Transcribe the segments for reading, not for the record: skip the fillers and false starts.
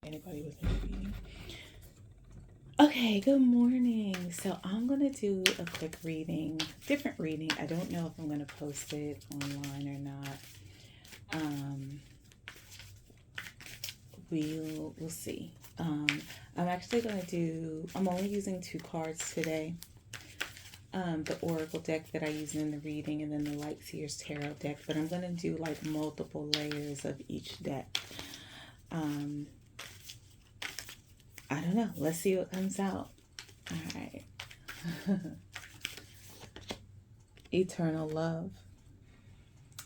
anybody with any reading. Okay, good morning. So I'm gonna do a quick reading, different reading. I don't know if I'm gonna post it online or not. Um, we'll see. I'm actually gonna do. I'm only using two cards today. The Oracle deck that I use in the reading, and then the Light Seers Tarot deck. But I'm gonna do like multiple layers of each deck. Um, I don't know. Let's see what comes out. All right. Eternal love.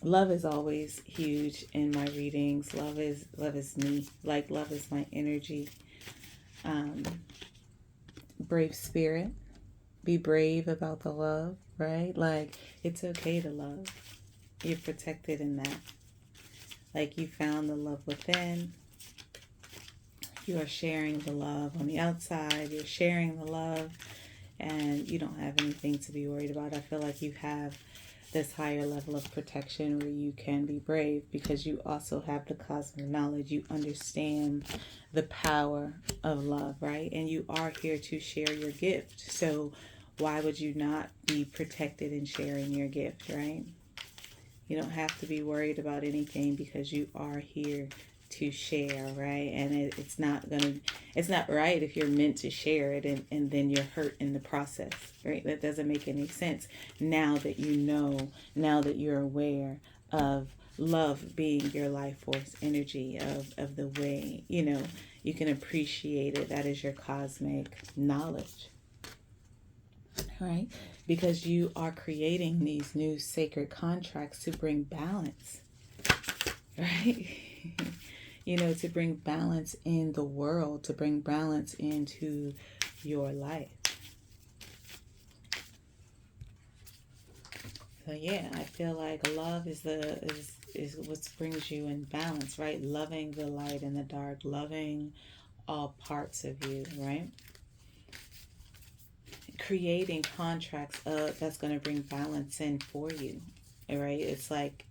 Love is always huge in my readings. Love is me. Like love is my energy. Um, brave spirit. Be brave about the love, right? Like it's okay to love. You're protected in that. Like you found the love within. You are sharing the love on the outside. You're sharing the love, and you don't have anything to be worried about. I feel like you have this higher level of protection where you can be brave because you also have the cosmic knowledge. You understand the power of love, right? And you are here to share your gift. So why would you not be protected in sharing your gift, right? You don't have to be worried about anything because you are here to share, right? And it's not right if you're meant to share it and then you're hurt in the process, right? That doesn't make any sense. Now that you know, now that you're aware of love being your life force energy, of the way, you can appreciate it. That is your cosmic knowledge, right? Because you are creating these new sacred contracts to bring balance, right? To bring balance in the world, to bring balance into your life. So yeah, I feel like love is what brings you in balance, right? Loving the light and the dark, loving all parts of you, right? Creating contracts that's going to bring balance in for you, right? It's like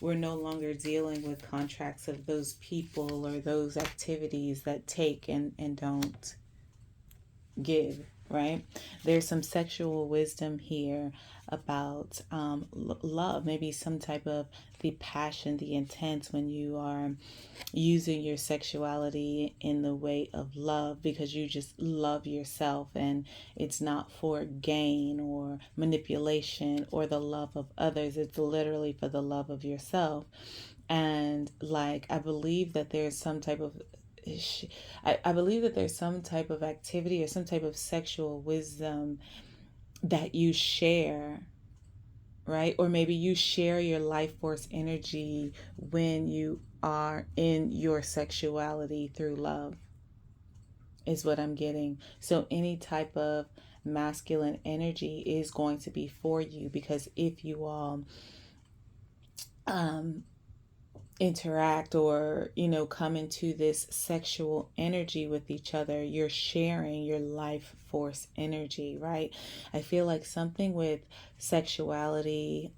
we're no longer dealing with contracts of those people or those activities that take and don't give, right? There's some sexual wisdom here about love, maybe some type of the passion, the intent when you are using your sexuality in the way of love because you just love yourself and it's not for gain or manipulation or the love of others. It's literally for the love of yourself. And like, I believe that there's some type of I believe that there's some type of activity or some type of sexual wisdom that you share, right? Or maybe you share your life force energy when you are in your sexuality through love, is what I'm getting. So any type of masculine energy is going to be for you because if you all um, interact or come into this sexual energy with each other, you're sharing your life force energy, right? I feel like something with sexuality,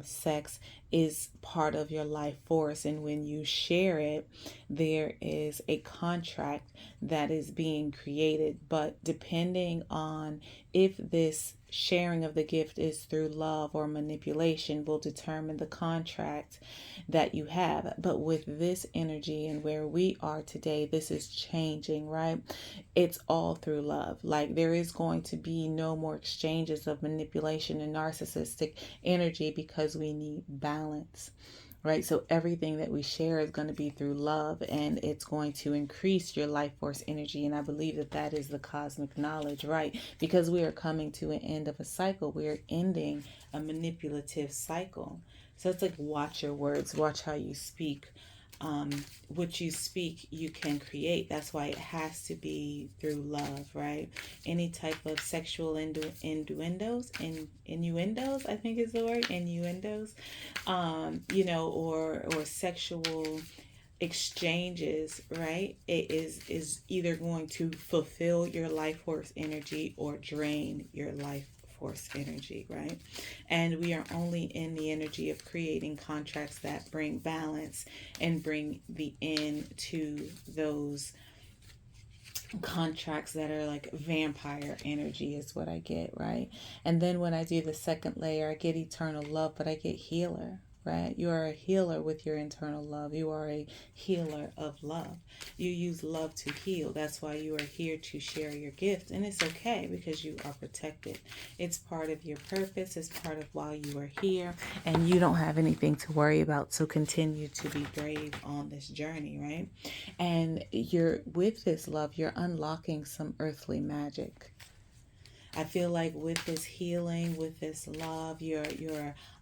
sex is part of your life force, and when you share it, there is a contract that is being created. But depending on if this sharing of the gift is through love or manipulation will determine the contract that you have. But with this energy and where we are today, this is changing, right? It's all through love. Like there is going to be no more exchanges of manipulation and narcissistic energy because we need balance. Right, so everything that we share is going to be through love, and it's going to increase your life force energy. And I believe that that is the cosmic knowledge, right? Because we are coming to an end of a cycle, we are ending a manipulative cycle. So it's like watch your words, watch how you speak. What you speak, you can create. That's why it has to be through love, right? Any type of sexual innuendos, I think is the word, innuendos, or sexual exchanges, right? It is either going to fulfill your life force energy or drain your life force energy, right? And we are only in the energy of creating contracts that bring balance and bring the end to those contracts that are like vampire energy is what I get, right? And then when I do the second layer, I get eternal love, but I get healer, right? You are a healer with your internal love. You are a healer of love. You use love to heal. That's why you are here to share your gift. And it's okay because you are protected. It's part of your purpose. It's part of why you are here. And you don't have anything to worry about. So continue to be brave on this journey, right? And you're with this love, you're unlocking some earthly magic. I feel like with this healing, with this love, you're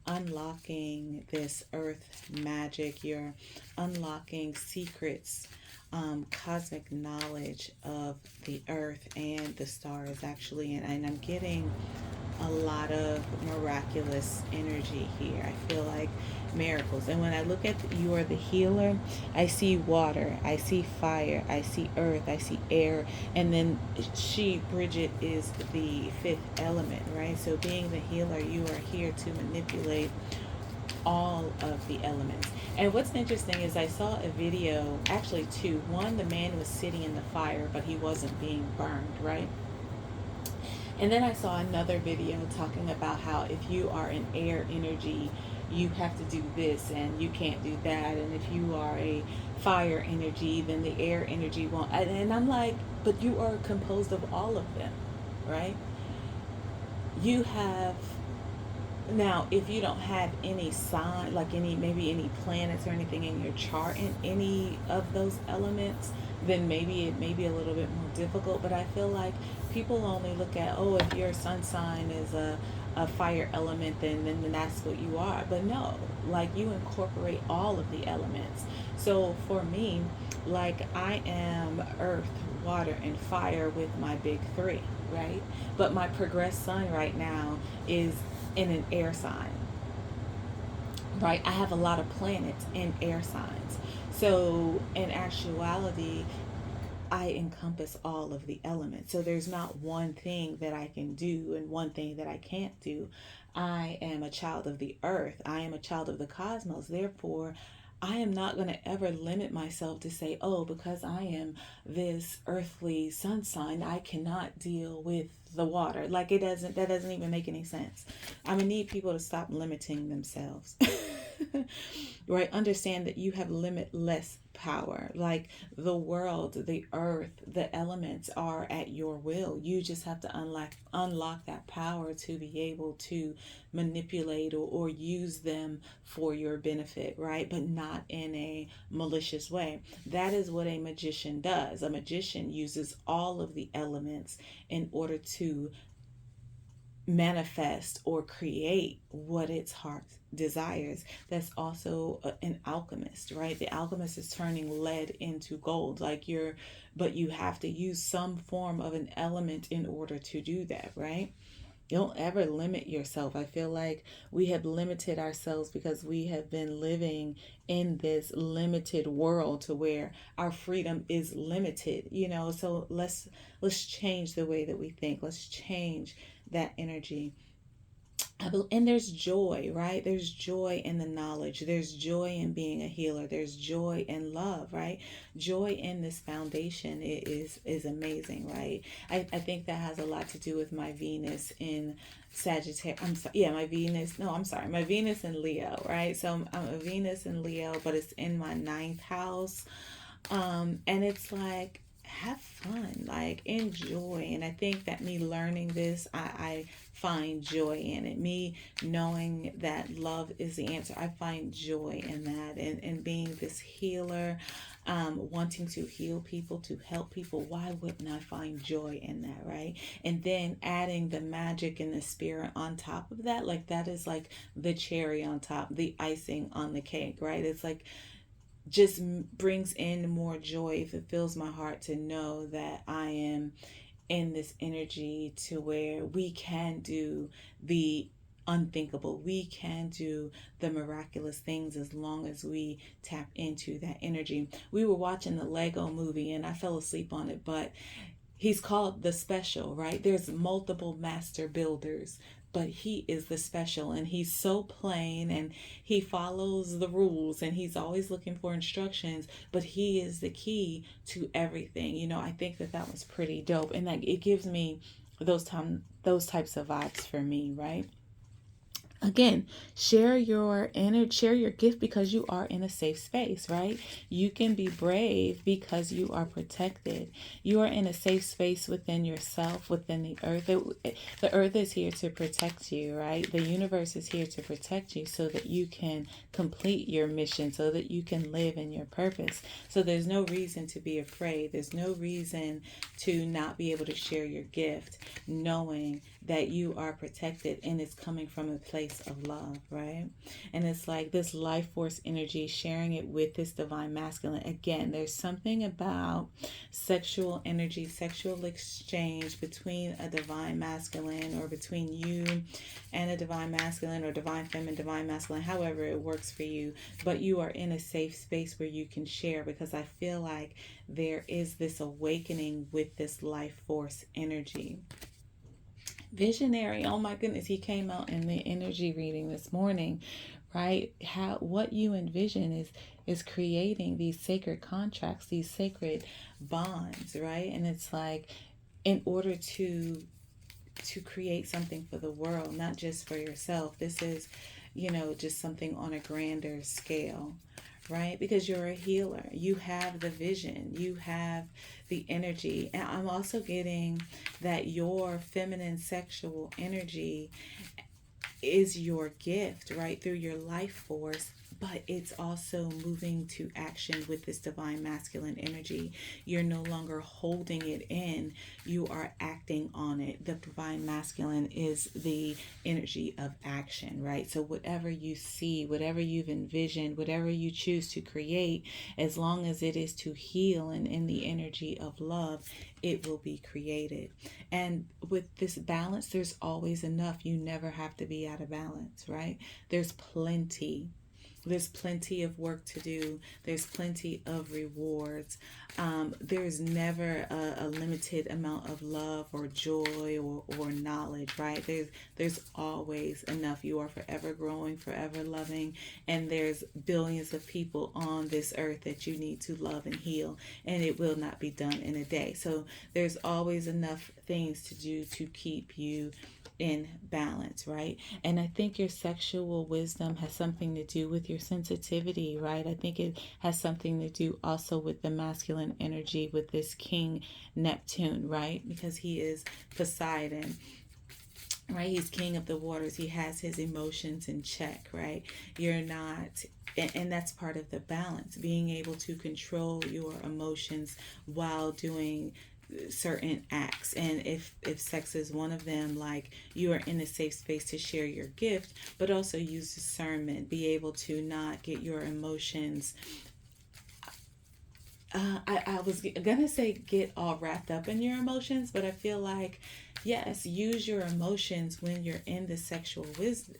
unlocking this earth magic. You're unlocking secrets, cosmic knowledge of the earth and the stars, actually. And I'm getting a lot of miraculous energy here. I feel like miracles. And when I look at you are the healer, I see water, I see fire, I see earth, I see air, and then Bridget, is the fifth element, right? So being the healer, you are here to manipulate all of the elements. And what's interesting is I saw a video, actually two. One, the man was sitting in the fire, but he wasn't being burned, right? And then I saw another video talking about how if you are an air energy, you have to do this and you can't do that. And if you are a fire energy, then the air energy won't. And I'm like, but you are composed of all of them, right? You have, now, if you don't have any sign, like maybe any planets or anything in your chart in any of those elements, then maybe it may be a little bit more difficult. But I feel like people only look at, oh, if your sun sign is a fire element, then that's what you are. But no, like you incorporate all of the elements. So for me, like I am earth, water, and fire with my big three, right? But my progressed sun right now is in an air sign, right? I have a lot of planets in air signs. So in actuality, I encompass all of the elements. So there's not one thing that I can do and one thing that I can't do. I am a child of the earth. I am a child of the cosmos. Therefore, I am not going to ever limit myself to say, oh, because I am this earthly sun sign, I cannot deal with the water. Like that doesn't even make any sense. I'm going to need people to stop limiting themselves. Right? Understand that you have limitless power. Like the world, the earth, the elements are at your will. You just have to unlock that power to be able to manipulate or use them for your benefit, right? But not in a malicious way. That is what a magician does. A magician uses all of the elements in order to manifest or create what its heart desires. That's also an alchemist, right? The alchemist is turning lead into gold. But you have to use some form of an element in order to do that, right? Don't ever limit yourself. I feel like we have limited ourselves because we have been living in this limited world to where our freedom is limited, so let's change the way that we think. Let's change that energy. And there's joy, right? There's joy in the knowledge. There's joy in being a healer. There's joy in love, right? Joy in this foundation is amazing, right? I think that has a lot to do with my Venus in Sagittarius. My Venus. No, I'm sorry. My Venus in Leo, right? So I'm a Venus in Leo, but it's in my ninth house. And it's like, have fun, like enjoy. And I think that me learning this, I find joy in it. Me knowing that love is the answer, I find joy in that. And being this healer, wanting to heal people, to help people, why wouldn't I find joy in that, right? And then adding the magic and the spirit on top of that, like that is like the cherry on top, the icing on the cake, right? It's like just brings in more joy. If it fills my heart to know that I am in this energy to where we can do the unthinkable. We can do the miraculous things as long as we tap into that energy. We were watching the Lego movie and I fell asleep on it, but he's called the Special, right? There's multiple master builders. but he is the special, and he's so plain, and he follows the rules, and he's always looking for instructions, but he is the key to everything. I think that that was pretty dope, and that it gives me those types of vibes for me, right? Again, share your energy, share your gift, because you are in a safe space, right? You can be brave because you are protected. You are in a safe space within yourself, within the earth. The earth is here to protect you, right? The universe is here to protect you so that you can complete your mission, so that you can live in your purpose. So there's no reason to be afraid. There's no reason to not be able to share your gift, knowing that you are protected, and it's coming from a place of love, right? And it's like this life force energy, sharing it with this divine masculine. Again, there's something about sexual energy, sexual exchange between a divine masculine, or between you and a divine masculine, or divine feminine, divine masculine, however it works for you. But you are in a safe space where you can share, because I feel like there is this awakening with this life force energy. Visionary, oh my goodness, he came out in the energy reading this morning, right? What you envision is creating these sacred contracts, these sacred bonds, right? And it's like, in order to create something for the world, not just for yourself. This is, just something on a grander scale, right? Because you're a healer. You have the vision. You have the energy. And I'm also getting that your feminine sexual energy is your gift, right? Through your life force. But it's also moving to action with this divine masculine energy. You're no longer holding it in. You are acting on it. The divine masculine is the energy of action, right? So whatever you see, whatever you've envisioned, whatever you choose to create, as long as it is to heal and in the energy of love, it will be created. And with this balance, there's always enough. You never have to be out of balance, right? There's plenty. There's plenty of work to do. There's plenty of rewards. There's never a limited amount of love or joy or knowledge, right? There's always enough. You are forever growing, forever loving, and there's billions of people on this earth that you need to love and heal, and it will not be done in a day. So there's always enough things to do to keep you in balance, right? And I think your sexual wisdom has something to do with your sensitivity, right? I think it has something to do also with the masculine energy, with this King Neptune, right? Because he is Poseidon, right? He's king of the waters. He has his emotions in check, right? You're not, and that's part of the balance, being able to control your emotions while doing certain acts. And if sex is one of them, like, you are in a safe space to share your gift, but also use discernment, be able to not get your emotions I was gonna say get all wrapped up in your emotions, but I feel like, yes, use your emotions when you're in the sexual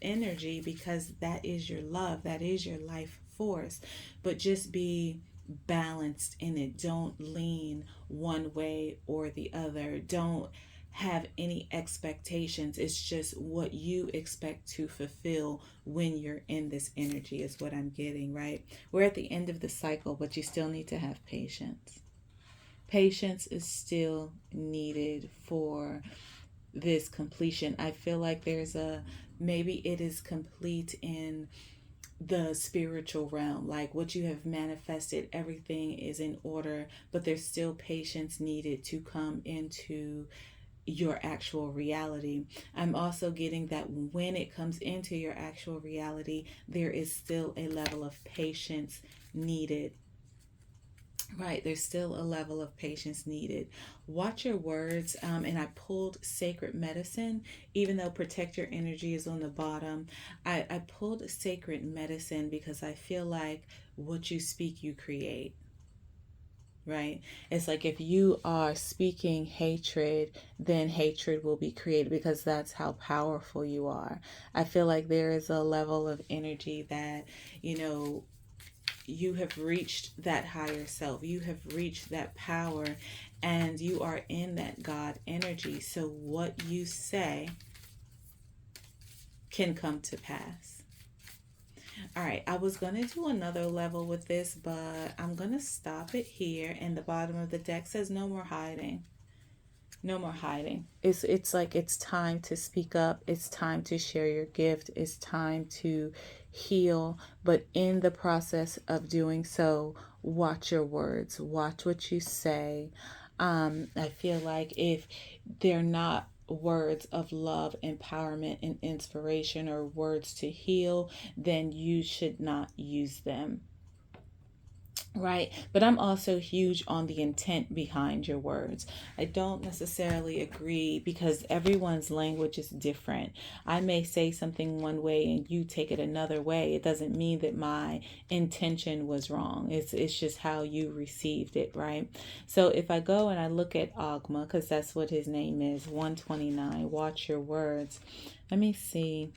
energy, because that is your love, that is your life force. But just be balanced in it. Don't lean one way or the other. Don't have any expectations. It's just what you expect to fulfill when you're in this energy, is what I'm getting, right? We're at the end of the cycle, but you still need to have patience. Patience is still needed for this completion. I feel like maybe it is complete in the spiritual realm, like what you have manifested, everything is in order, but there's still patience needed to come into your actual reality. I'm also getting that when it comes into your actual reality, there is still a level of patience needed. Right, there's still a level of patience needed. Watch your words. And I pulled sacred medicine, even though protect your energy is on the bottom. I pulled sacred medicine because I feel like what you speak, you create. Right? It's like if you are speaking hatred, then hatred will be created, because that's how powerful you are. I feel like there is a level of energy that, you have reached that higher self. You have reached that power, and you are in that God energy. So what you say can come to pass. All right, I was going to do another level with this, but I'm going to stop it here. And the bottom of the deck says no more hiding. No more hiding. It's like it's time to speak up. It's time to share your gift. It's time to heal. But in the process of doing so, watch your words. Watch what you say. I feel like if they're not words of love, empowerment, and inspiration, or words to heal, then you should not use them. Right. But I'm also huge on the intent behind your words. I don't necessarily agree because everyone's language is different. I may say something one way and you take it another way. It doesn't mean that my intention was wrong. It's just how you received it, right? So if I go and I look at Agma, because that's what his name is, 129, watch your words. Let me see.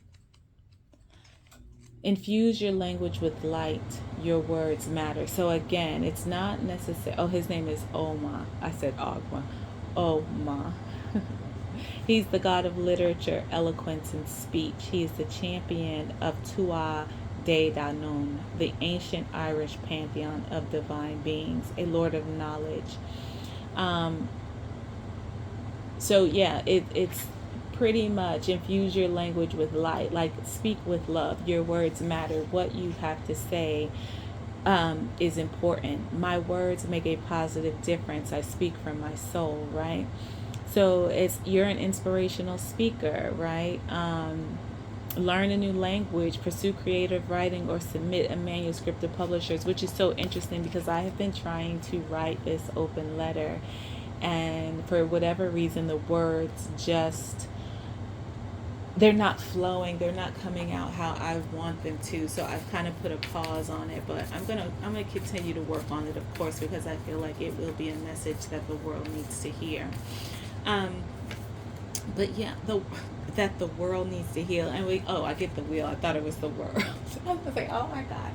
Infuse your language with light. Your words matter. So again, it's not necessary. Oh, his name is Oma. I said Agma. Oma. He's the god of literature, eloquence, and speech. He is the champion of Tua De Danun, the ancient Irish pantheon of divine beings, a lord of knowledge. So yeah, it's pretty much infuse your language with light, like speak with love. Your words matter. What you have to say is important. My words make a positive difference. I speak from my soul, right? So you're an inspirational speaker, right? Learn a new language, pursue creative writing, or submit a manuscript to publishers, which is so interesting because I have been trying to write this open letter, and for whatever reason the words just, they're not flowing, they're not coming out how I want them to. So I've kind of put a pause on it, but I'm gonna continue to work on it, of course, because I feel like it will be a message that the world needs to hear. But yeah, that the world needs to heal. And I get the wheel. I thought it was the world. I was like, oh my God.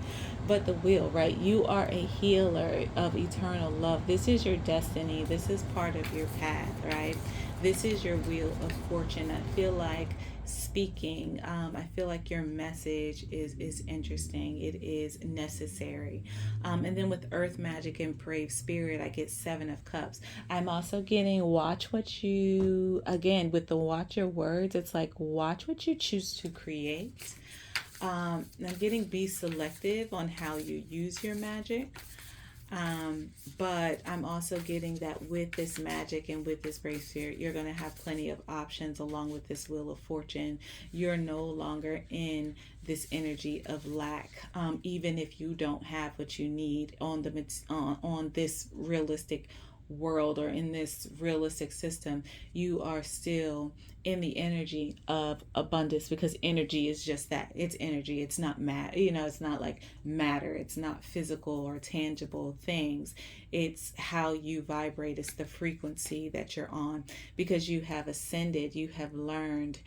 But the wheel, right? You are a healer of eternal love. This is your destiny. This is part of your path, right? This is your wheel of fortune. I feel like speaking, I feel like your message is interesting. It is necessary. And then with Earth Magic and Brave Spirit, I get 7 of Cups. I'm also getting watch what you, again, with the watch your words, it's like watch what you choose to create. I'm getting be selective on how you use your magic. But I'm also getting that with this magic and with this brave spirit, you're going to have plenty of options along with this wheel of fortune. You're no longer in this energy of lack, even if you don't have what you need on this realistic world or in this realistic system. You are still in the energy of abundance, because energy is just that. It's energy. It's not it's not like matter. It's not physical or tangible things. It's how you vibrate. It's the frequency that you're on, because you have ascended. You have learned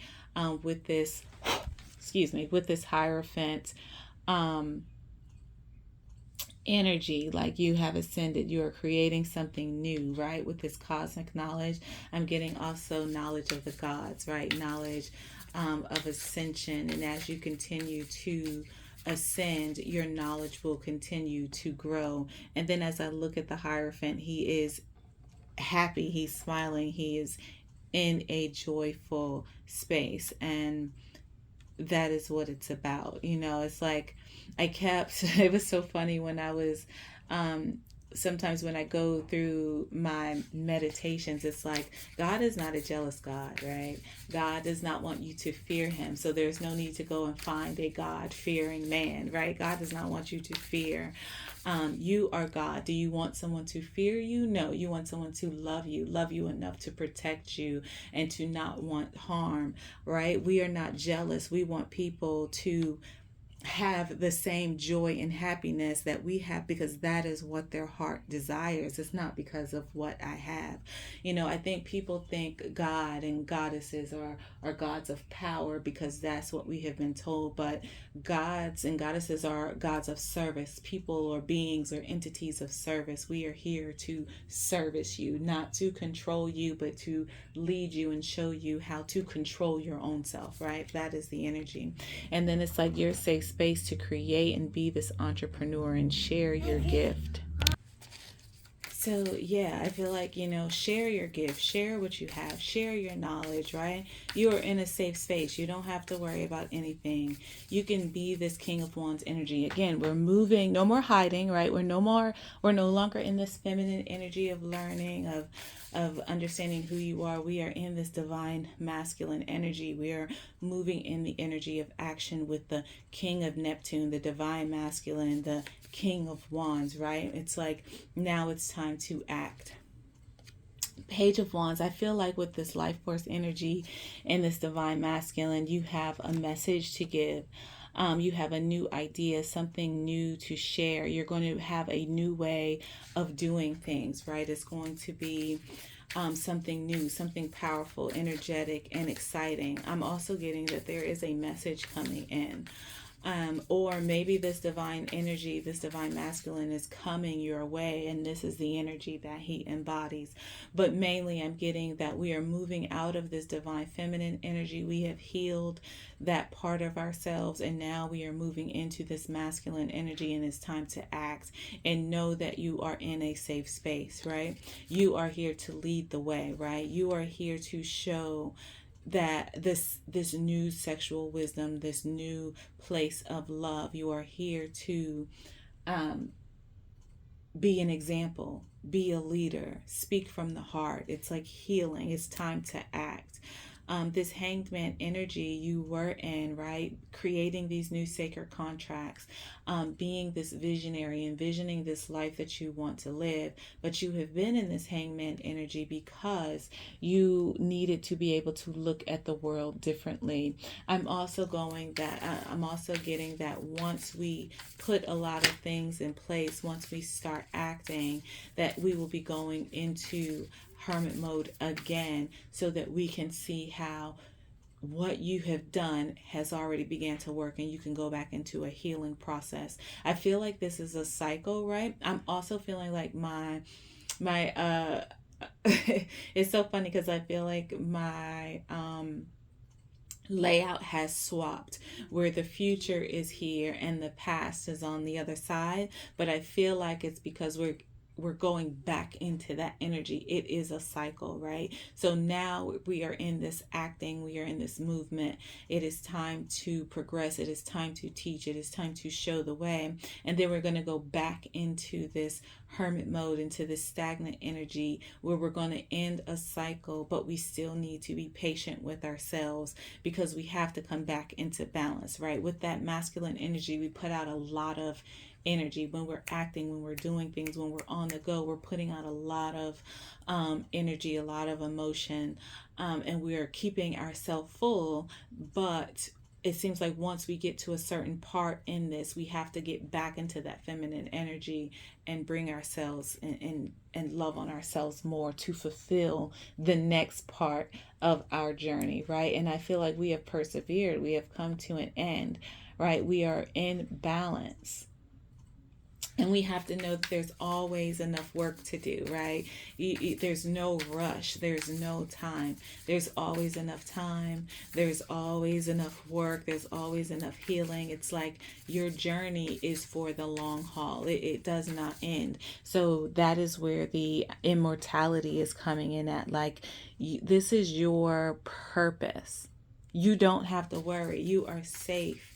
with this with this Hierophant energy, like you have ascended, you are creating something new, right? With this cosmic knowledge, I'm getting also knowledge of the gods, right? Knowledge of ascension. And as you continue to ascend, your knowledge will continue to grow. And then as I look at the Hierophant, he is happy, he's smiling, he is in a joyful space. And that is what it's about. It's like it was so funny when I was, sometimes when I go through my meditations, it's like, God is not a jealous God, right? God does not want you to fear him. So there's no need to go and find a God-fearing man, right? God does not want you to fear. You are God. Do you want someone to fear you? No, you want someone to love you enough to protect you and to not want harm, right? We are not jealous. We want people to have the same joy and happiness that we have, because that is what their heart desires. It's not because of what I have. I think people think God and goddesses are gods of power because that's what we have been told. But gods and goddesses are gods of service, people or beings or entities of service. We are here to service you, not to control you, but to lead you and show you how to control your own self, right? That is the energy. And then it's like your safe space to create and be this entrepreneur and share your gift. So, yeah, I feel like, share your gift, share what you have, share your knowledge, right? You are in a safe space. You don't have to worry about anything. You can be this King of Wands energy. Again, we're moving, no more hiding, right? We're no longer in this feminine energy of learning, of understanding who you are. We are in this divine masculine energy. We are moving in the energy of action with the King of Neptune, the divine masculine, the King of Wands, right? It's like now it's time to act. Page of Wands, I feel like with this life force energy and this divine masculine, you have a message to give. You have a new idea, something new to share. You're going to have a new way of doing things, right? It's going to be something new, something powerful, energetic, and exciting. I'm also getting that there is a message coming in. Or maybe this divine energy, this divine masculine is coming your way, and this is the energy that he embodies. But mainly, I'm getting that we are moving out of this divine feminine energy. We have healed that part of ourselves, and now we are moving into this masculine energy, and it's time to act and know that you are in a safe space, right? You are here to lead the way, right? You are here to show that this new sexual wisdom, this new place of love, you are here to be an example, be a leader, speak from the heart. It's like healing. It's time to act. This hanged man energy you were in, right? Creating these new sacred contracts, being this visionary, envisioning this life that you want to live. But you have been in this hangman energy because you needed to be able to look at the world differently. I'm also getting that once we put a lot of things in place, once we start acting, that we will be going into hermit mode again, so that we can see how what you have done has already began to work, and you can go back into a healing process. I feel like this is a cycle, right? I'm also feeling like my it's so funny because I feel like my layout has swapped, where the future is here and the past is on the other side. But I feel like it's because we're going back into that energy. It is a cycle, right? So now we are in this acting, we are in this movement. It is time to progress. It is time to teach. It is time to show the way. And then we're going to go back into this hermit mode, into this stagnant energy, where we're going to end a cycle, but we still need to be patient with ourselves, because we have to come back into balance, right? With that masculine energy, we put out a lot of energy when we're acting, when we're doing things, when we're on the go. We're putting out a lot of energy, a lot of emotion, and we are keeping ourselves full. But it seems like once we get to a certain part in this, we have to get back into that feminine energy and bring ourselves and love on ourselves more to fulfill the next part of our journey, right? And I feel like we have persevered. We have come to an end, right? We are in balance. And we have to know that there's always enough work to do, right? There's no rush. There's no time. There's always enough time. There's always enough work. There's always enough healing. It's like your journey is for the long haul. It does not end. So that is where the immortality is coming in at. Like, this is your purpose. You don't have to worry. You are safe.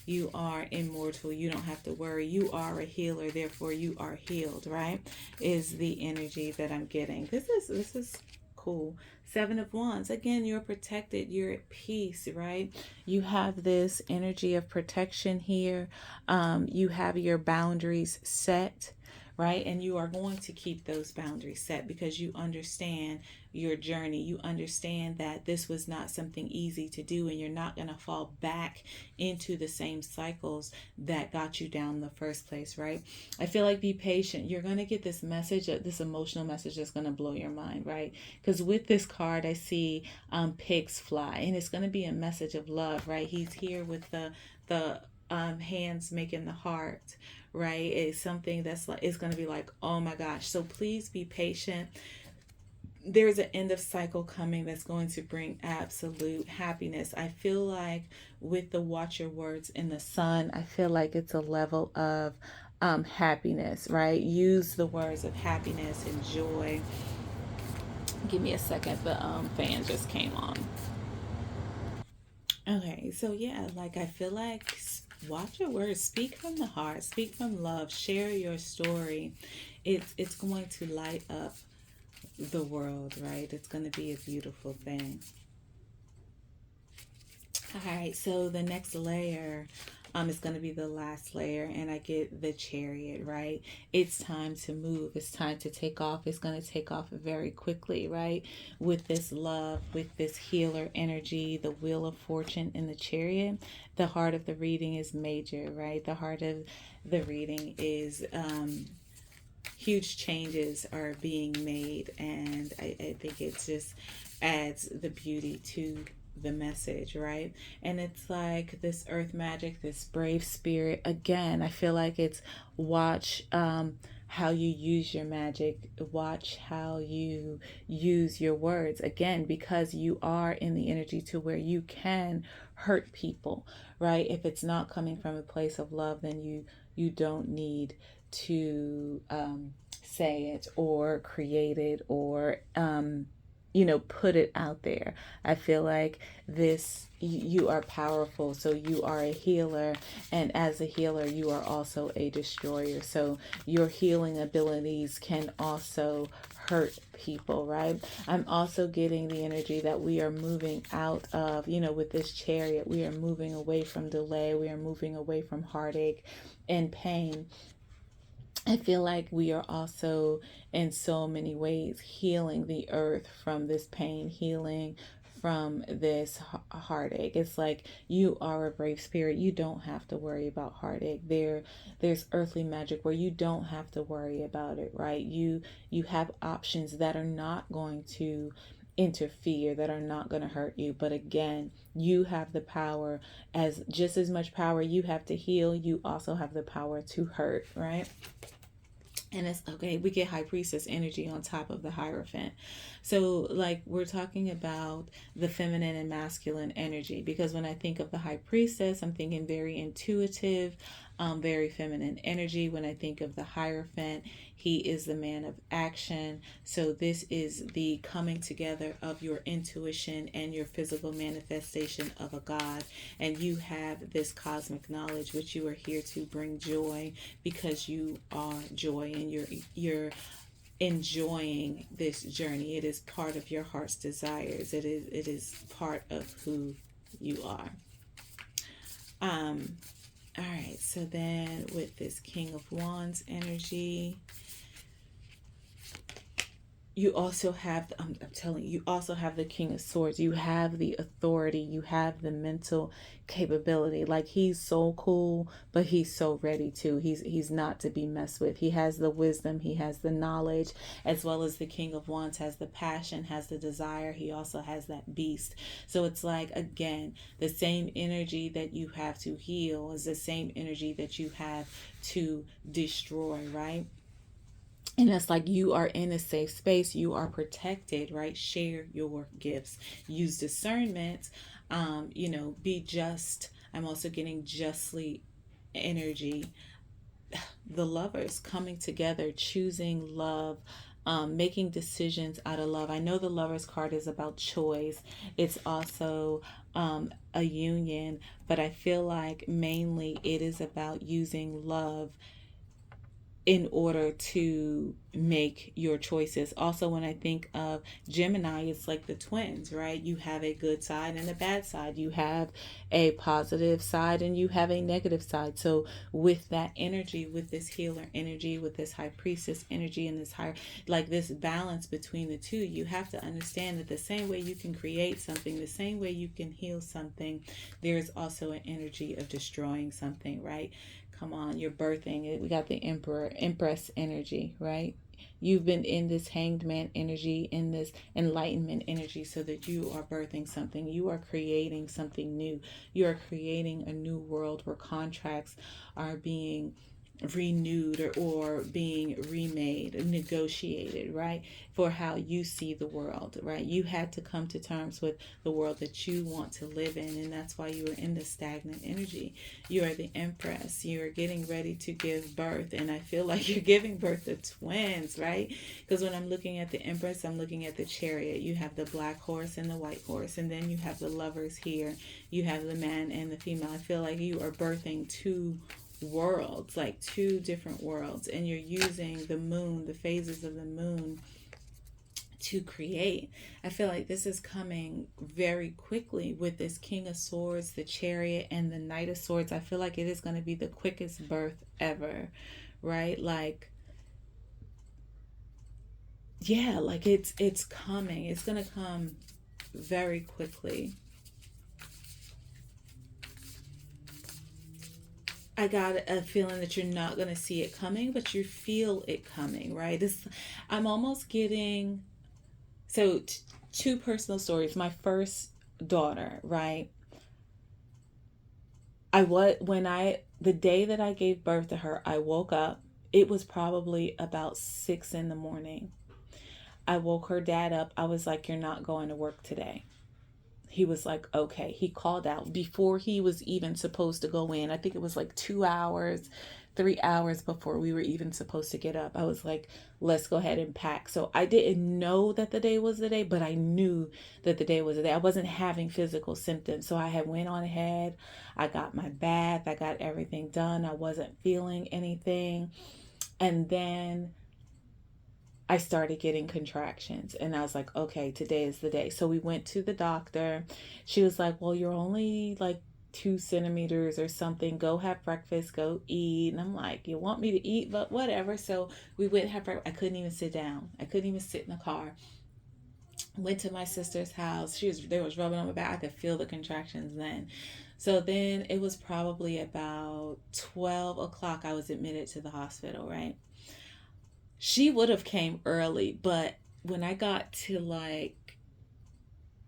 You are immortal. You don't have to worry. You are a healer, therefore you are healed, right? Is the energy that I'm getting. This is cool. Seven of Wands. Again, you're protected. You're at peace, right? You have this energy of protection here. You have your boundaries set, right? And you are going to keep those boundaries set because you understand your journey. You understand that this was not something easy to do, and you're not going to fall back into the same cycles that got you down in the first place, right? I feel like be patient. You're going to get this message, this emotional message that's going to blow your mind, right? Because with this card, I see pigs fly, and it's going to be a message of love, right? He's here with the hands making the heart, right? It's something that's like, it's going to be like, oh my gosh. So please be patient. There's an end of cycle coming that's going to bring absolute happiness. I feel like with the watch your words in the sun, I feel like it's a level of happiness, right? Use the words of happiness and joy. Give me a second. The fan just came on. Okay, so yeah, like I feel like watch your words, speak from the heart, speak from love, share your story. It's going to light up the world, right? It's going to be a beautiful thing. All right, so the next layer is going to be the last layer, and I get the Chariot, right? It's time to move. It's time to take off. It's going to take off very quickly, right? With this love, with this healer energy, the Wheel of Fortune in the Chariot. The heart of the reading is major, right? The heart of the reading is huge changes are being made, and I think it just adds the beauty to the message, right? And it's like this earth magic, this brave spirit. Again, I feel like it's watch how you use your magic, watch how you use your words, again, because you are in the energy to where you can hurt people, right? If it's not coming from a place of love, then you don't need to say it or create it or put it out there. I feel like this, you are powerful, so you are a healer, and as a healer you are also a destroyer, so your healing abilities can also hurt people, right? I'm also getting the energy that we are moving out of, with this Chariot, we are moving away from delay, we are moving away from heartache and pain. I feel like we are also, in so many ways, healing the earth from this pain, healing from this heartache. It's like you are a brave spirit. You don't have to worry about heartache. There's earthly magic where you don't have to worry about it, right? You have options that are not going to interfere, that are not going to hurt you. But again, you have the power, as just as much power you have to heal, you also have the power to hurt, right? And it's okay, we get High Priestess energy on top of the Hierophant. So like we're talking about the feminine and masculine energy, because when I think of the High Priestess, I'm thinking very intuitive, very feminine energy. When I think of the Hierophant, he is the man of action. So this is the coming together of your intuition and your physical manifestation of a god. And you have this cosmic knowledge, which you are here to bring joy, because you are joy, and you're enjoying this journey. It is part of your heart's desires. It is part of who you are. All right, so then with this King of Wands energy, you also have, I'm telling you, you also have the King of Swords. You have the authority. You have the mental capability. Like, he's so cool, but he's so ready too. He's not to be messed with. He has the wisdom. He has the knowledge, as well as the King of Wands has the passion, has the desire. He also has that beast. So it's like, again, the same energy that you have to heal is the same energy that you have to destroy, right? And it's like you are in a safe space. You are protected, right? Share your gifts. Use discernment. Be just. I'm also getting justly energy. The lovers coming together, choosing love, making decisions out of love. I know the lovers card is about choice. It's also a union, but I feel like mainly it is about using love in order to make your choices. Also, when I think of Gemini, it's like the twins, right? You have a good side and a bad side. You have a positive side and you have a negative side. So with that energy, with this healer energy, with this high priestess energy and this higher, like this balance between the two, you have to understand that the same way you can create something, the same way you can heal something, there's also an energy of destroying something, right? Come on, you're birthing it. We got the empress energy, right? You've been in this hanged man energy, in this enlightenment energy, so that you are birthing something. You are creating something new. You are creating a new world where contracts are being renewed or being remade, negotiated, right? For how you see the world, right? You had to come to terms with the world that you want to live in, and that's why you are in the stagnant energy. You are the empress. You are getting ready to give birth, and I feel like you're giving birth to twins, right? Because when I'm looking at the empress, I'm looking at the chariot. You have the black horse and the white horse, and then you have the lovers here. You have the man and the female. I feel like you are birthing two worlds, like two different worlds, and you're using the moon, the phases of the moon, to create. I feel like this is coming very quickly with this King of Swords, the Chariot, and the Knight of Swords. I feel like it is going to be the quickest birth ever, right? Like, yeah, like it's coming. It's going to come very quickly. I got a feeling that you're not going to see it coming, but you feel it coming, right? This, I'm almost getting, so two personal stories. My first daughter, right? The day that I gave birth to her, I woke up. It was probably about 6 in the morning. I woke her dad up. I was like, "You're not going to work today." He was like, "Okay." He called out before he was even supposed to go in. I think it was like 2 hours, 3 hours before we were even supposed to get up. I was like, "Let's go ahead and pack." So I didn't know that the day was the day, but I knew that the day was the day. I wasn't having physical symptoms. So I had went on ahead. I got my bath. I got everything done. I wasn't feeling anything. And then I started getting contractions, and I was like, "Okay, today is the day." So we went to the doctor. She was like, "Well, you're only like 2 centimeters or something. Go have breakfast, go eat." And I'm like, "You want me to eat, but whatever." So we went and have breakfast. I couldn't even sit down. I couldn't even sit in the car. Went to my sister's house. They was rubbing on my back. I could feel the contractions then. So then it was probably about 12 o'clock. I was admitted to the hospital, right? She would have came early, but when I got to like,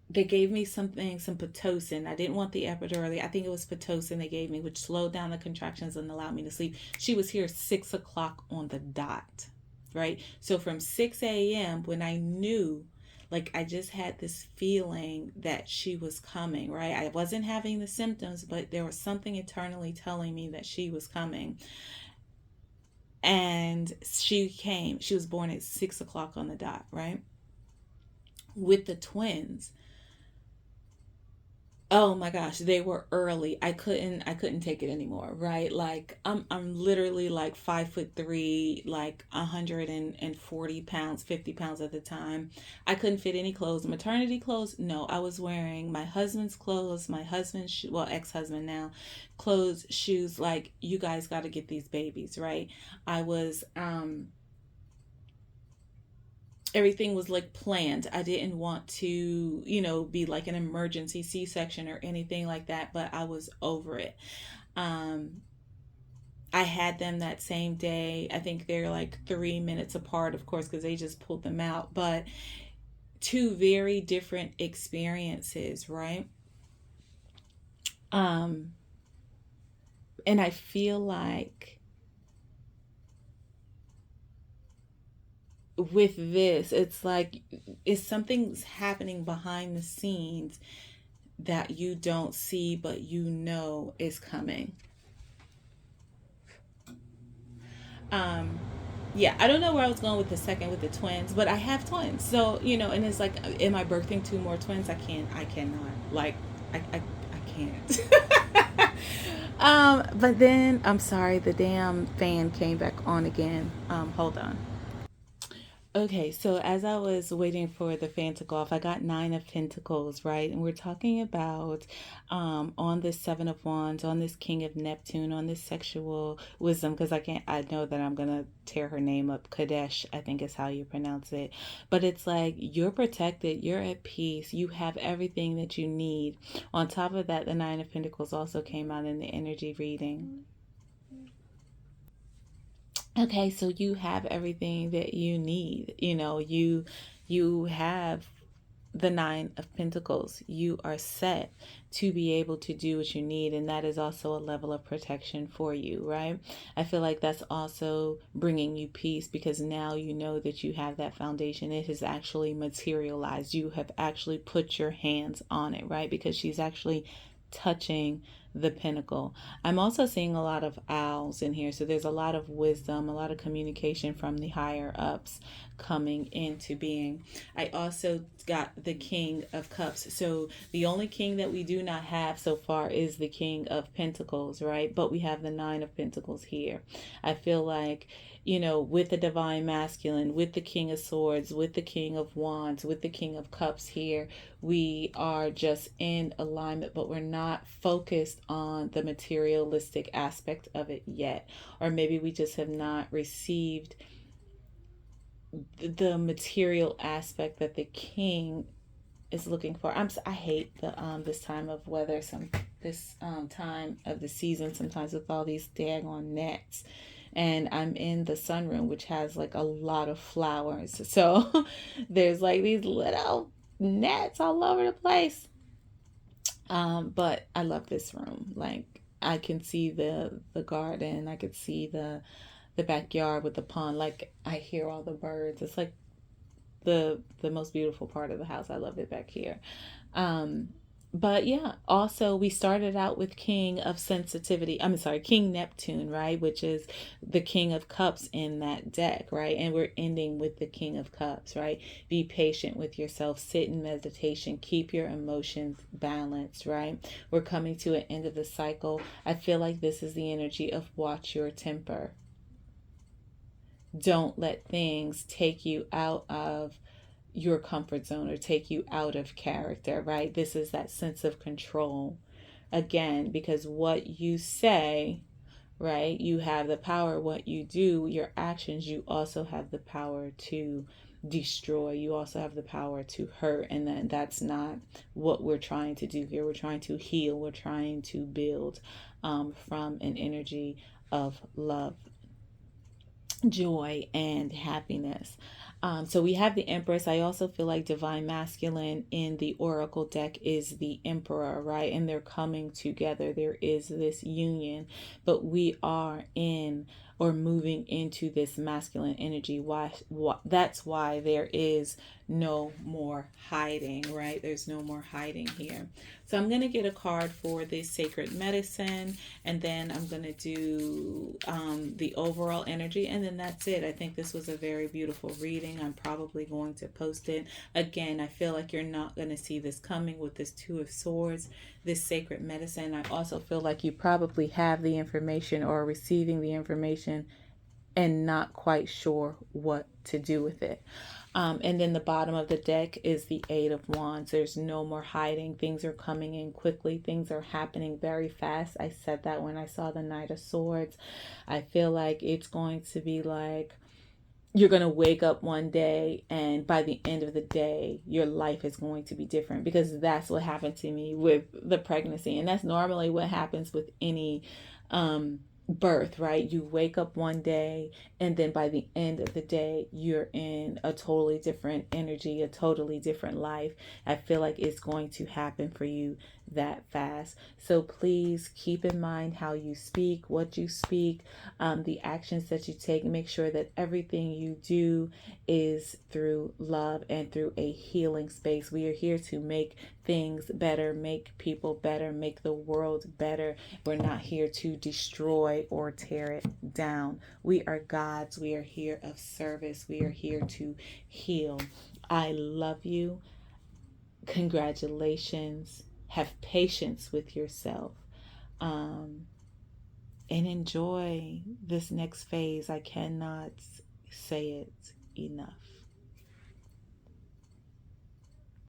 they gave me something, some Pitocin. I didn't want the epidural. I think it was Pitocin they gave me, which slowed down the contractions and allowed me to sleep. She was here 6 o'clock on the dot, right? So from 6 a.m. when I knew, like, I just had this feeling that she was coming, right? I wasn't having the symptoms, but there was something internally telling me that she was coming. And she came. She was born at 6 o'clock on the dot, right? With the twins. Oh my gosh, they were early. I couldn't take it anymore, right? Like I'm literally like 5'3", like 140 pounds, 50 pounds at the time. I couldn't fit any clothes. Maternity clothes? No, I was wearing my husband's clothes, my husband's well, ex-husband now, clothes, shoes. Like, you guys got to get these babies, right? I was everything was like planned. I didn't want to, be like an emergency C-section or anything like that, but I was over it. Um, I had them that same day. I think they're like 3 minutes apart, of course, because they just pulled them out, but two very different experiences, right? Um, and I feel like with this, it's like it's something's happening behind the scenes that you don't see, but you know is coming. Um, yeah, I don't know where I was going with the second with the twins, but I have twins, so and it's like, am I birthing two more twins? I cannot. Like, I can't. But then I'm sorry, the damn fan came back on again. Hold on. Okay, so as I was waiting for the fan to go off, I got Nine of Pentacles, right? And we're talking about on this Seven of Wands, on this King of Neptune, on this sexual wisdom, because I know that I'm gonna tear her name up. Kadesh, I think is how you pronounce it. But it's like you're protected, you're at peace, you have everything that you need. On top of that, the Nine of Pentacles also came out in the energy reading. Okay, so you have everything that you need. You have the Nine of Pentacles. You are set to be able to do what you need, and that is also a level of protection for you, right? I feel like that's also bringing you peace because now you know that you have that foundation. It has actually materialized. You have actually put your hands on it, right? Because she's actually touching the pinnacle. I'm also seeing a lot of owls in here. So there's a lot of wisdom, a lot of communication from the higher ups coming into being. I also got the King of Cups. So the only king that we do not have so far is the King of Pentacles, right? But we have the Nine of Pentacles here. I feel like, with the Divine Masculine, with the King of Swords, with the King of Wands, with the King of Cups here, we are just in alignment, but we're not focused on the materialistic aspect of it yet. Or maybe we just have not received the material aspect that the king is looking for. I hate the this time of weather, this time of the season sometimes with all these daggone nets. And I'm in the sunroom, which has like a lot of flowers. So there's like these little nets all over the place. But I love this room. Like I can see the garden. I could see the backyard with the pond. Like I hear all the birds. It's like the most beautiful part of the house. I love it back here. Um, but yeah, also we started out with King of Sensitivity. I'm sorry, King Neptune, right? Which is the King of Cups in that deck, right? And we're ending with the King of Cups, right? Be patient with yourself, sit in meditation, keep your emotions balanced, right? We're coming to an end of the cycle. I feel like this is the energy of watch your temper. Don't let things take you out of your comfort zone or take you out of character, right? This is that sense of control again, because what you say, right? You have the power. What you do, your actions, you also have the power to destroy. You also have the power to hurt. And then that's not what we're trying to do here. We're trying to heal. We're trying to build from an energy of love, joy, and happiness. So we have the Empress. I also feel like Divine Masculine in the Oracle deck is the Emperor, right? And they're coming together. There is this union, but we are in or moving into this masculine energy. That's why there is no more hiding, right? There's no more hiding here. So I'm going to get a card for this sacred medicine, and then I'm going to do the overall energy, and then that's it. I think this was a very beautiful reading. I'm probably going to post it. Again, I feel like you're not going to see this coming with this Two of Swords, this sacred medicine. I also feel like you probably have the information or are receiving the information and not quite sure what to do with it. And then the bottom of the deck is the Eight of Wands. There's no more hiding. Things are coming in quickly. Things are happening very fast. I said that when I saw the Knight of Swords. I feel like it's going to be like you're going to wake up one day, and by the end of the day, your life is going to be different, because that's what happened to me with the pregnancy. And that's normally what happens with any birth, right? You wake up one day, and then by the end of the day, you're in a totally different energy, a totally different life. I feel like it's going to happen for you that fast. So please keep in mind how you speak, what you speak, the actions that you take. Make sure that everything you do is through love and through a healing space. We are here to make things better, make people better, make the world better. We're not here to destroy or tear it down. We are God's. We are here of service. We are here to heal. I love you. Congratulations. Have patience with yourself. and enjoy this next phase. I cannot say it enough.